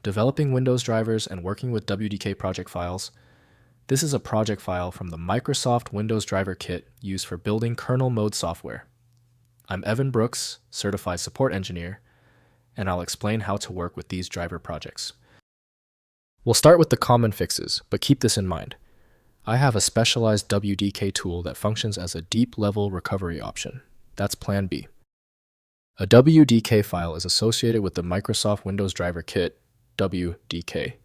developing Windows drivers and working with WDK project files. This is a project file from the Microsoft Windows Driver Kit used for building kernel-mode software. I'm Evan Brooks, Certified Support Engineer, and I'll explain how to work with these driver projects. We'll start with the common fixes, but keep this in mind. I have a specialized WDK tool that functions as a deep-level recovery option. That's Plan B. A WDK file is associated with the Microsoft Windows Driver Kit, WDK,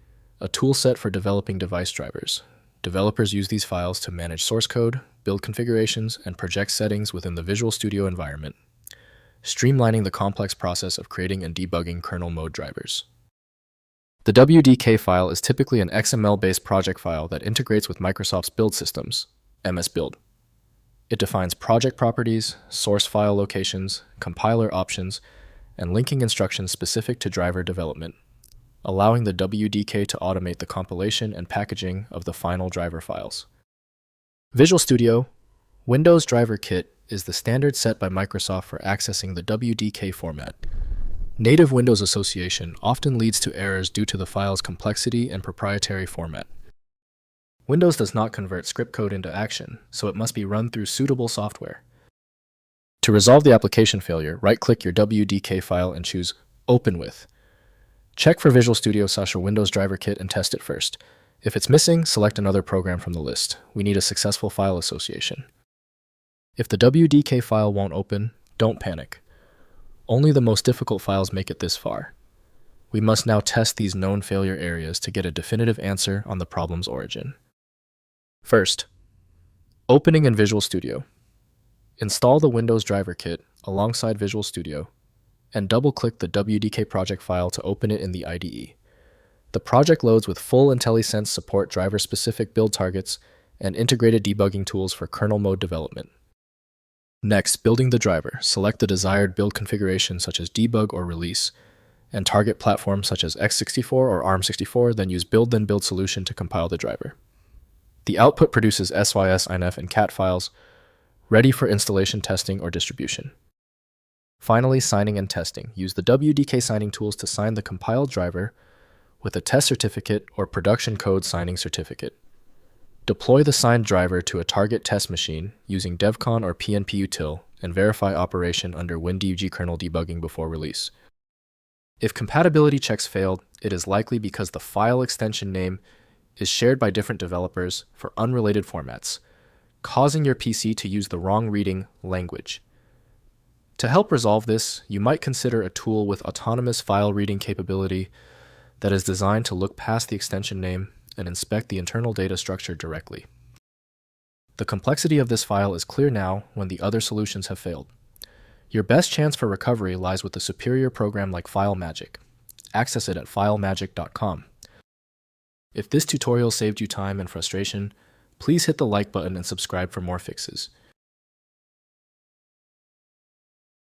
a toolset for developing device drivers. Developers use these files to manage source code, build configurations, and project settings within the Visual Studio environment, streamlining the complex process of creating and debugging kernel-mode drivers. The WDK file is typically an XML-based project file that integrates with Microsoft's build systems, MSBuild. It defines project properties, source file locations, compiler options, and linking instructions specific to driver development, allowing the WDK to automate the compilation and packaging of the final driver files. Visual Studio Windows Driver Kit is the standard set by Microsoft for accessing the WDK format. Native Windows association often leads to errors due to the file's complexity and proprietary format. Windows does not convert script code into action, so it must be run through suitable software. To resolve the application failure, right-click your WDK file and choose Open With. Check for Visual Studio/Windows Driver Kit and test it first. If it's missing, select another program from the list. We need a successful file association. If the WDK file won't open, don't panic. Only the most difficult files make it this far. We must now test these known failure areas to get a definitive answer on the problem's origin. First, opening in Visual Studio. Install the Windows Driver Kit alongside Visual Studio and double-click the WDK project file to open it in the IDE. The project loads with full IntelliSense support driver-specific build targets and integrated debugging tools for kernel-mode development. Next, building the driver. Select the desired build configuration such as debug or release, and target platforms such as x64 or ARM64, then use build then build solution to compile the driver. The output produces SYS, INF, and CAT files, ready for installation, testing, or distribution. Finally, signing and testing. Use the WDK signing tools to sign the compiled driver with a test certificate or production code signing certificate. Deploy the signed driver to a target test machine using devcon or PNP util and verify operation under WinDUG kernel debugging before release. If compatibility checks failed, it is likely because the file extension name is shared by different developers for unrelated formats, causing your PC to use the wrong reading language. To help resolve this, you might consider a tool with autonomous file reading capability that is designed to look past the extension name and inspect the internal data structure directly. The complexity of this file is clear now when the other solutions have failed. Your best chance for recovery lies with a superior program like FileMagick. Access it at filemagick.com. If this tutorial saved you time and frustration, please hit the like button and subscribe for more fixes.